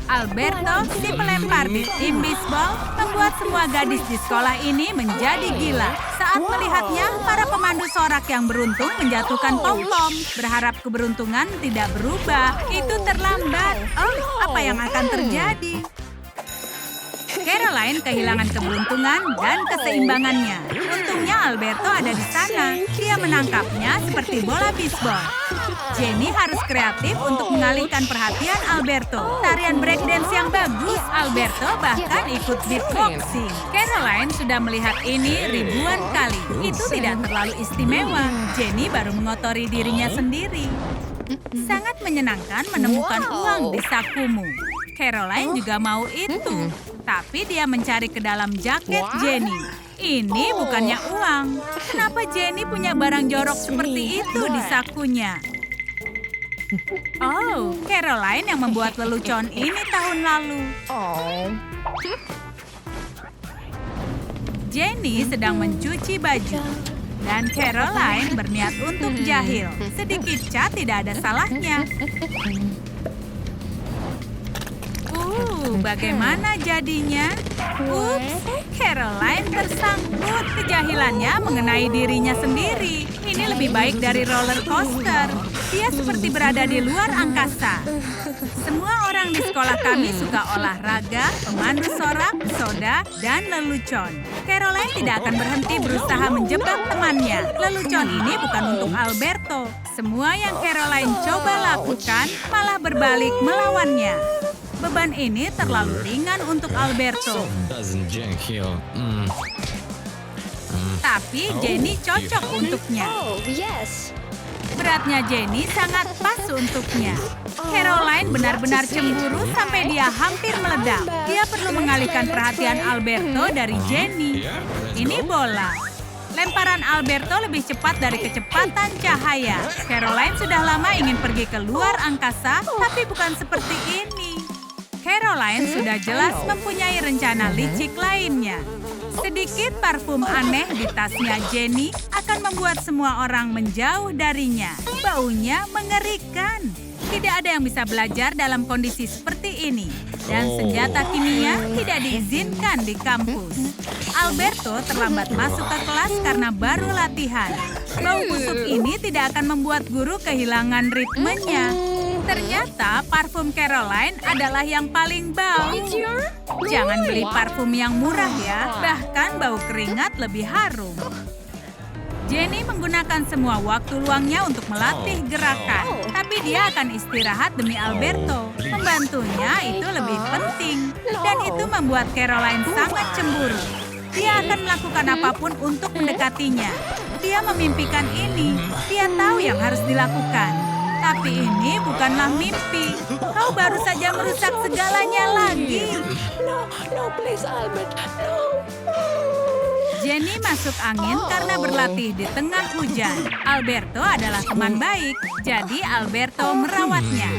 Alberto, si pelempar di tim bisbol, membuat semua gadis di sekolah ini menjadi gila. Saat melihatnya, para pemandu sorak yang beruntung menjatuhkan pom-pom. Berharap keberuntungan tidak berubah. Itu terlambat. Oh, apa yang akan terjadi? Caroline kehilangan keberuntungan dan keseimbangannya. Untungnya Alberto ada di sana. Dia menangkapnya seperti bola bisbol. Jenny harus kreatif untuk mengalihkan perhatian Alberto. Tarian breakdance yang bagus. Alberto bahkan ikut beatboxing. Caroline sudah melihat ini ribuan kali. Itu tidak terlalu istimewa. Jenny baru mengotori dirinya sendiri. Sangat menyenangkan menemukan uang di sakumu. Caroline juga mau itu. Tapi dia mencari ke dalam jaket Jenny. Ini bukannya uang. Kenapa Jenny punya barang jorok seperti itu di sakunya? Oh, Caroline yang membuat lelucon ini tahun lalu. Jenny sedang mencuci baju. Dan Caroline berniat untuk jahil. Sedikit cat tidak ada salahnya. Bagaimana jadinya? Ups, Caroline tersangkut. Kejahilannya mengenai dirinya sendiri. Ini lebih baik dari roller coaster. Dia seperti berada di luar angkasa. Semua orang di sekolah kami suka olahraga, pemandu sorak, soda, dan lelucon. Caroline tidak akan berhenti berusaha menjebak temannya. Lelucon ini bukan untuk Alberto. Semua yang Caroline coba lakukan malah berbalik melawannya. Beban ini terlalu ringan untuk Alberto. Tapi Jenny cocok untuknya. Beratnya Jenny sangat pas untuknya. Caroline benar-benar cemburu sampai dia hampir meledak. Dia perlu mengalihkan perhatian Alberto dari Jenny. Ini bola. Lemparan Alberto lebih cepat dari kecepatan cahaya. Caroline sudah lama ingin pergi ke luar angkasa, tapi bukan seperti ini. Caroline sudah jelas mempunyai rencana licik lainnya. Sedikit parfum aneh di tasnya Jenny akan membuat semua orang menjauh darinya. Baunya mengerikan. Tidak ada yang bisa belajar dalam kondisi seperti ini. Dan senjata kimia tidak diizinkan di kampus. Alberto terlambat masuk ke kelas karena baru latihan. Bau busuk ini tidak akan membuat guru kehilangan ritmenya. Ternyata parfum Caroline adalah yang paling bau. Jangan beli parfum yang murah ya, bahkan bau keringat lebih harum. Jenny menggunakan semua waktu luangnya untuk melatih gerakan. Tapi dia akan istirahat demi Alberto. Membantunya itu lebih penting. Dan itu membuat Caroline sangat cemburu. Dia akan melakukan apapun untuk mendekatinya. Dia memimpikan ini. Dia tahu yang harus dilakukan. Tapi ini bukanlah mimpi. Kau baru saja merusak segalanya lagi. No, please, Albert. No. Jenny masuk angin karena berlatih di tengah hujan. Alberto adalah teman baik, jadi Alberto merawatnya.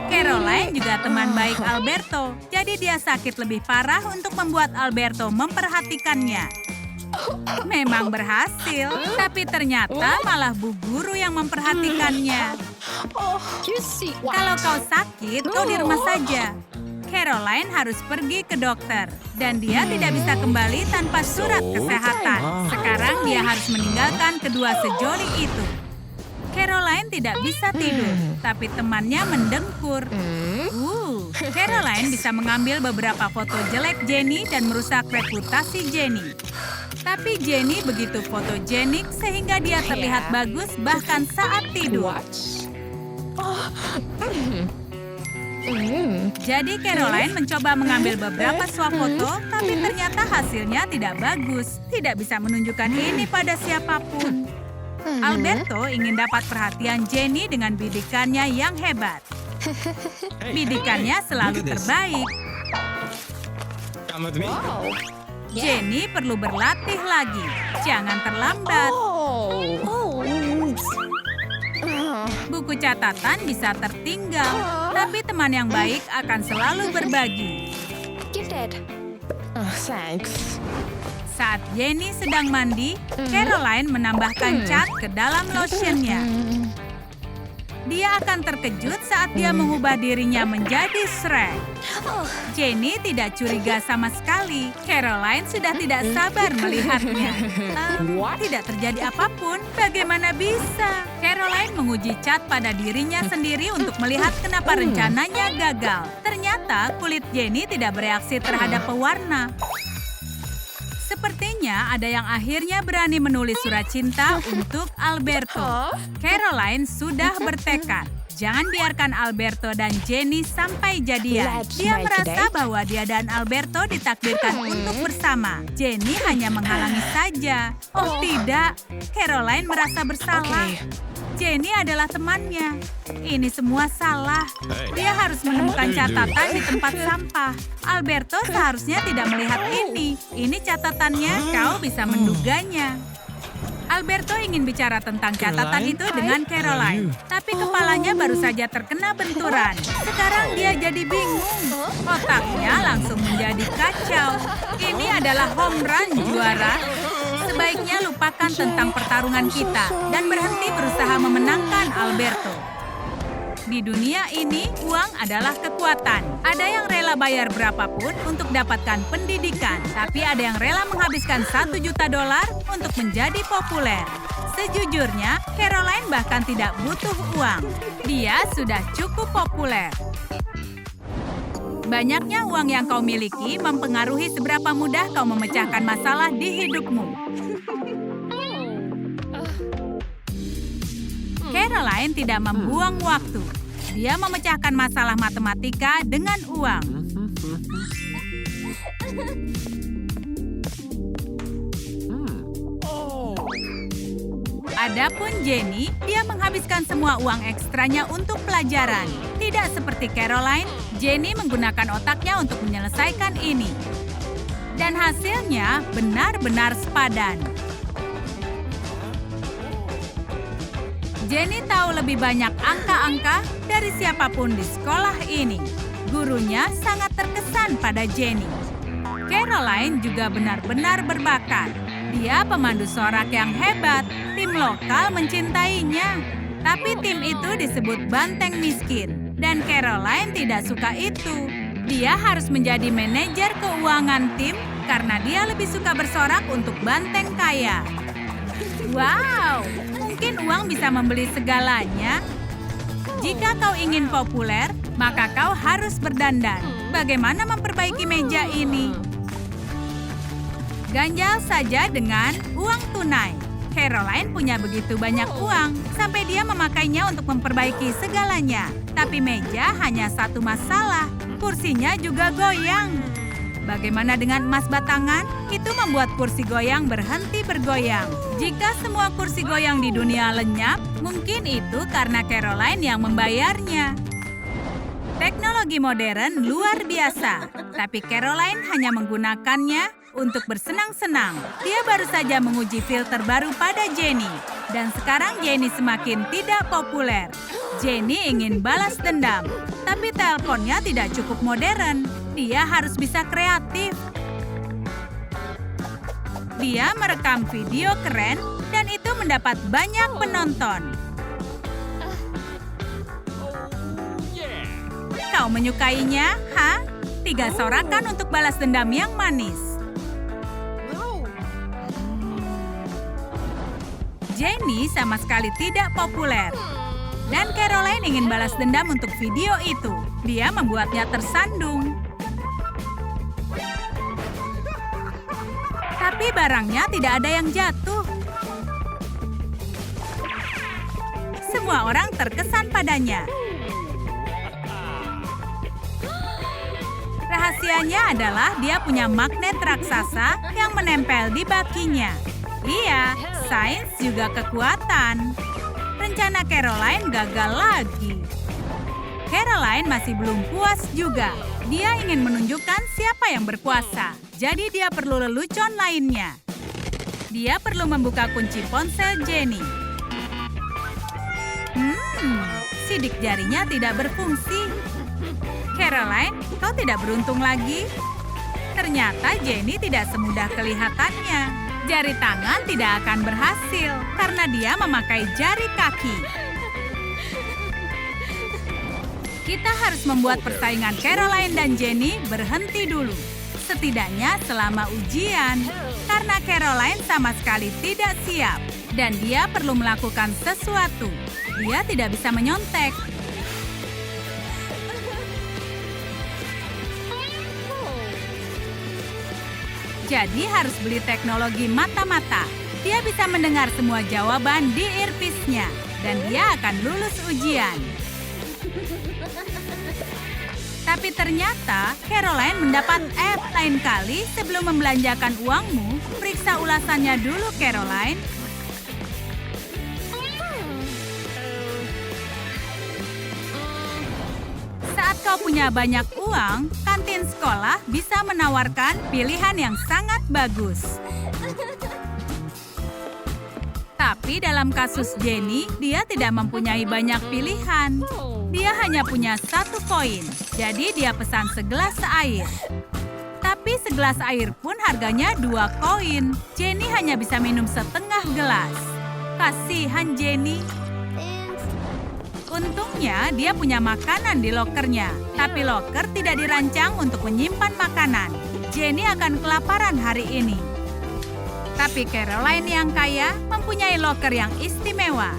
Caroline juga teman baik Alberto, jadi dia sakit lebih parah untuk membuat Alberto memperhatikannya. Memang berhasil, tapi ternyata malah Bu Guru yang memperhatikannya. Kalau kau sakit, kau di rumah saja. Caroline harus pergi ke dokter, dan dia tidak bisa kembali tanpa surat kesehatan. Sekarang dia harus meninggalkan kedua sejoli itu. Caroline tidak bisa tidur, tapi temannya mendengkur. Caroline bisa mengambil beberapa foto jelek Jenny dan merusak reputasi Jenny. Tapi Jenny begitu fotogenik sehingga dia terlihat bagus bahkan saat tidur. Jadi Caroline mencoba mengambil beberapa swafoto, tapi ternyata hasilnya tidak bagus. Tidak bisa menunjukkan ini pada siapapun. Alberto ingin dapat perhatian Jenny dengan bidikannya yang hebat. Bidikannya selalu terbaik. Jenny perlu berlatih lagi. Jangan terlambat. Buku catatan bisa tertinggal, tapi teman yang baik akan selalu berbagi. Thanks. Saat Jenny sedang mandi, Caroline menambahkan cat ke dalam lotionnya. Dia akan terkejut saat dia mengubah dirinya menjadi Shrek. Jenny tidak curiga sama sekali. Caroline sudah tidak sabar melihatnya. Tidak terjadi apapun. Bagaimana bisa? Caroline menguji cat pada dirinya sendiri untuk melihat kenapa rencananya gagal. Ternyata kulit Jenny tidak bereaksi terhadap pewarna. Sepertinya ada yang akhirnya berani menulis surat cinta untuk Alberto. Caroline sudah bertekad. Jangan biarkan Alberto dan Jenny sampai jadian. Dia merasa bahwa dia dan Alberto ditakdirkan untuk bersama. Jenny hanya menghalangi saja. Oh tidak, Caroline merasa bersalah. Jenny adalah temannya. Ini semua salah. Dia harus menemukan catatan di tempat sampah. Alberto seharusnya tidak melihat ini. Ini catatannya, kau bisa menduganya. Alberto ingin bicara tentang catatan itu dengan Caroline. Tapi kepalanya baru saja terkena benturan. Sekarang dia jadi bingung. Otaknya langsung menjadi kacau. Ini adalah home run, juara. Sebaiknya lupakan tentang pertarungan kita dan berhenti berusaha memenangkan Alberto. Di dunia ini, uang adalah kekuatan. Ada yang rela bayar berapapun untuk dapatkan pendidikan, tapi ada yang rela menghabiskan $1 juta untuk menjadi populer. Sejujurnya, Caroline bahkan tidak butuh uang. Dia sudah cukup populer. Banyaknya uang yang kau miliki mempengaruhi seberapa mudah kau memecahkan masalah di hidupmu. Caroline tidak membuang waktu. Dia memecahkan masalah matematika dengan uang. Adapun Jenny, dia menghabiskan semua uang ekstranya untuk pelajaran. Tidak seperti Caroline, Jenny menggunakan otaknya untuk menyelesaikan ini. Dan hasilnya benar-benar sepadan. Jenny tahu lebih banyak angka-angka dari siapapun di sekolah ini. Gurunya sangat terkesan pada Jenny. Caroline juga benar-benar berbakat. Dia pemandu sorak yang hebat. Tim lokal mencintainya. Tapi tim itu disebut banteng miskin. Dan Caroline tidak suka itu. Dia harus menjadi manajer keuangan tim karena dia lebih suka bersorak untuk banteng kaya. Wow! Mungkin uang bisa membeli segalanya. Jika kau ingin populer, maka kau harus berdandan. Bagaimana memperbaiki meja ini? Ganjal saja dengan uang tunai. Caroline punya begitu banyak uang, sampai dia memakainya untuk memperbaiki segalanya. Tapi meja hanya satu masalah, kursinya juga goyang. Bagaimana dengan emas batangan? Itu membuat kursi goyang berhenti bergoyang. Jika semua kursi goyang di dunia lenyap, mungkin itu karena Caroline yang membayarnya. Teknologi modern luar biasa, tapi Caroline hanya menggunakannya untuk bersenang-senang. Dia baru saja menguji filter baru pada Jenny. Dan sekarang Jenny semakin tidak populer. Jenny ingin balas dendam, tapi teleponnya tidak cukup modern. Dia harus bisa kreatif. Dia merekam video keren dan itu mendapat banyak penonton. Kau menyukainya, ha? 3 sorakan untuk balas dendam yang manis. Jenny sama sekali tidak populer. Dan Caroline ingin balas dendam untuk video itu. Dia membuatnya tersandung. Tapi barangnya tidak ada yang jatuh. Semua orang terkesan padanya. Rahasianya adalah dia punya magnet raksasa yang menempel di bakinya. Iya, sains juga kekuatan. Rencana Caroline gagal lagi. Caroline masih belum puas juga. Dia ingin menunjukkan siapa yang berkuasa. Jadi dia perlu lelucon lainnya. Dia perlu membuka kunci ponsel Jenny. Sidik jarinya tidak berfungsi. Caroline, kau tidak beruntung lagi. Ternyata Jenny tidak semudah kelihatannya. Jari tangan tidak akan berhasil karena dia memakai jari kaki. Kita harus membuat persaingan Caroline dan Jenny berhenti dulu. Setidaknya selama ujian. Karena Caroline sama sekali tidak siap. Dan dia perlu melakukan sesuatu. Dia tidak bisa menyontek. Jadi harus beli teknologi mata-mata. Dia bisa mendengar semua jawaban di earpiece-nya. Dan dia akan lulus ujian. Tapi ternyata Caroline mendapat F. Lain kali sebelum membelanjakan uangmu, periksa ulasannya dulu, Caroline. Saat kau punya banyak uang, kantin sekolah bisa menawarkan pilihan yang sangat bagus. Tapi dalam kasus Jenny, dia tidak mempunyai banyak pilihan. Dia hanya punya 1 koin, jadi dia pesan segelas air. Tapi segelas air pun harganya 2 koin. Jenny hanya bisa minum setengah gelas. Kasihan Jenny. Untungnya dia punya makanan di lokernya, tapi loker tidak dirancang untuk menyimpan makanan. Jenny akan kelaparan hari ini. Tapi Caroline yang kaya mempunyai loker yang istimewa.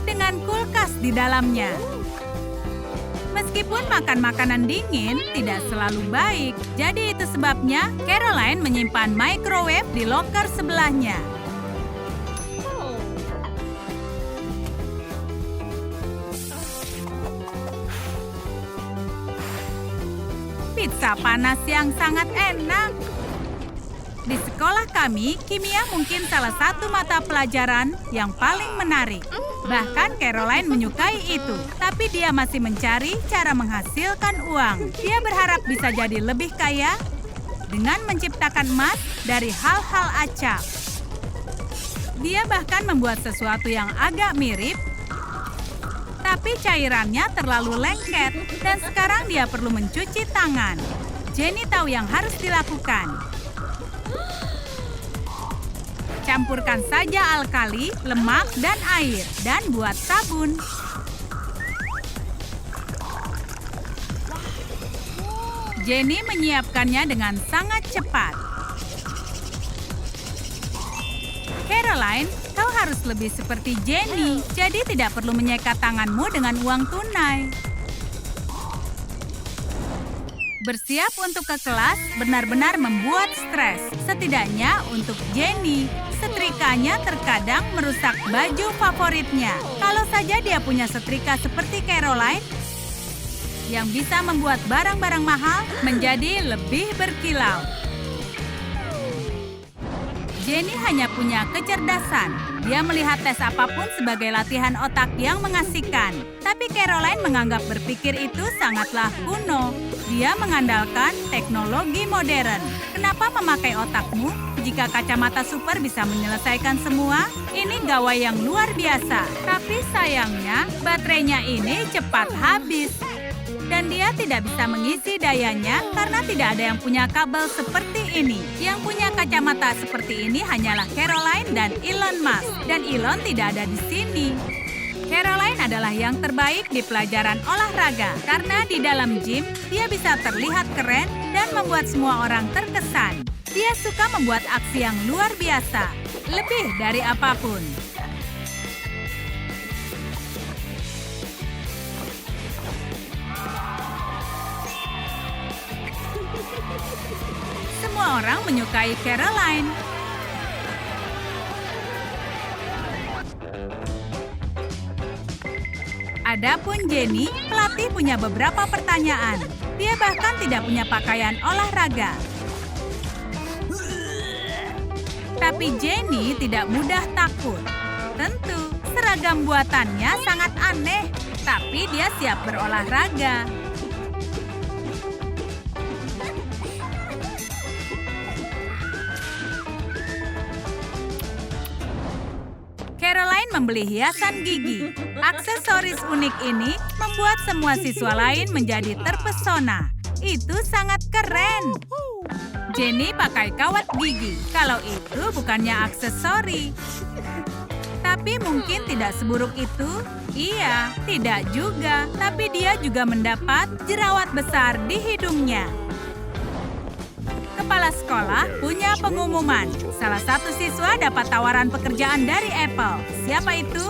Dengan kulkas di dalamnya. Meskipun makan makanan dingin tidak selalu baik, jadi itu sebabnya Caroline menyimpan microwave di loker sebelahnya. Pizza panas yang sangat enak. Di sekolah kami, kimia mungkin salah satu mata pelajaran yang paling menarik. Bahkan Caroline menyukai itu, tapi dia masih mencari cara menghasilkan uang. Dia berharap bisa jadi lebih kaya dengan menciptakan emas dari hal-hal acak. Dia bahkan membuat sesuatu yang agak mirip, tapi cairannya terlalu lengket dan sekarang dia perlu mencuci tangan. Jenny tahu yang harus dilakukan. Campurkan saja alkali, lemak, dan air, dan buat sabun. Jenny menyiapkannya dengan sangat cepat. Caroline, kau harus lebih seperti Jenny, jadi tidak perlu menyekat tanganmu dengan uang tunai. Bersiap untuk ke kelas benar-benar membuat stres, setidaknya untuk Jenny. Setrikanya terkadang merusak baju favoritnya. Kalau saja dia punya setrika seperti Caroline, yang bisa membuat barang-barang mahal menjadi lebih berkilau. Jenny hanya punya kecerdasan. Dia melihat tes apapun sebagai latihan otak yang mengasihkan. Tapi Caroline menganggap berpikir itu sangatlah kuno. Dia mengandalkan teknologi modern. Kenapa memakai otakmu jika kacamata super bisa menyelesaikan semua? Ini gawai yang luar biasa. Tapi sayangnya baterainya ini cepat habis. Dan dia tidak bisa mengisi dayanya karena tidak ada yang punya kabel seperti ini. Yang punya kacamata seperti ini hanyalah Caroline dan Elon Musk. Dan Elon tidak ada di sini. Caroline adalah yang terbaik di pelajaran olahraga karena di dalam gym dia bisa terlihat keren dan membuat semua orang terkesan. Dia suka membuat aksi yang luar biasa, lebih dari apapun. Semua orang menyukai Caroline. Adapun Jenny, pelatih punya beberapa pertanyaan. Dia bahkan tidak punya pakaian olahraga. Tapi Jenny tidak mudah takut. Tentu, seragam buatannya sangat aneh, tapi dia siap berolahraga. Caroline membeli hiasan gigi. Aksesoris unik ini membuat semua siswa lain menjadi terpesona. Itu sangat keren. Jenny pakai kawat gigi. Kalau itu bukannya aksesori. Tapi mungkin tidak seburuk itu. Iya, tidak juga. Tapi dia juga mendapat jerawat besar di hidungnya. Kepala sekolah punya pengumuman. Salah satu siswa dapat tawaran pekerjaan dari Apple. Siapa itu?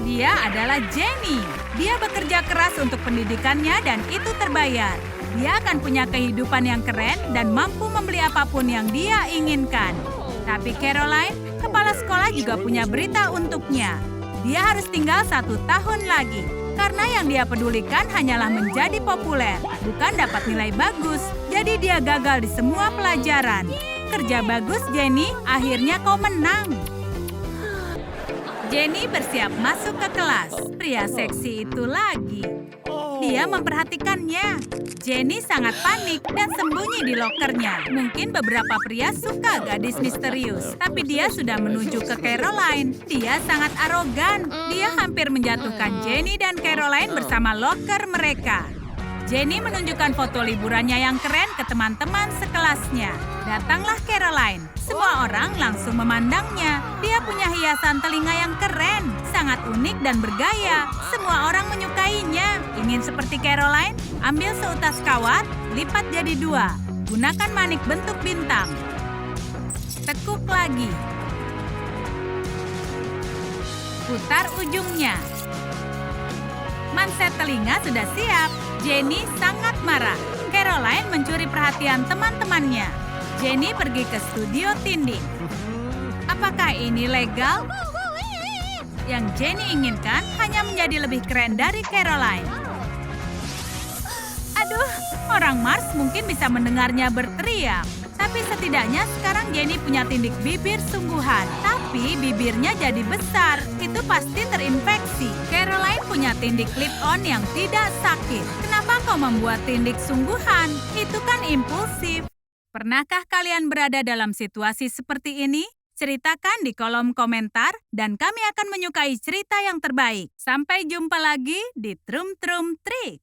Dia adalah Jenny. Dia bekerja keras untuk pendidikannya dan itu terbayar. Dia akan punya kehidupan yang keren dan mampu membeli apapun yang dia inginkan. Tapi Caroline, kepala sekolah juga punya berita untuknya. Dia harus tinggal 1 tahun lagi. Karena yang dia pedulikan hanyalah menjadi populer, bukan dapat nilai bagus. Jadi dia gagal di semua pelajaran. Kerja bagus, Jenny. Akhirnya kau menang. Jenny bersiap masuk ke kelas. Pria seksi itu lagi. Dia memperhatikannya. Jenny sangat panik dan sembunyi di lokernya. Mungkin beberapa pria suka gadis misterius, tapi dia sudah menuju ke Caroline. Dia sangat arogan. Dia hampir menjatuhkan Jenny dan Caroline bersama loker mereka. Jenny menunjukkan foto liburannya yang keren ke teman-teman sekelasnya. Datanglah Caroline. Semua orang langsung memandangnya. Dia punya hiasan telinga yang keren, sangat unik dan bergaya. Semua orang menyukainya. Ingin seperti Caroline? Ambil seutas kawat, lipat jadi 2. Gunakan manik bentuk bintang. Tekuk lagi. Putar ujungnya. Manset telinga sudah siap. Jenny sangat marah. Caroline mencuri perhatian teman-temannya. Jenny pergi ke studio tinding. Apakah ini legal? Yang Jenny inginkan hanya menjadi lebih keren dari Caroline. Aduh, orang Mars mungkin bisa mendengarnya berteriak. Tapi setidaknya sekarang Jenny punya tindik bibir sungguhan. Tapi bibirnya jadi besar. Itu pasti terinfeksi. Caroline punya tindik clip-on yang tidak sakit. Kenapa kau membuat tindik sungguhan? Itu kan impulsif. Pernahkah kalian berada dalam situasi seperti ini? Ceritakan di kolom komentar dan kami akan menyukai cerita yang terbaik. Sampai jumpa lagi di Trum Trum Trik.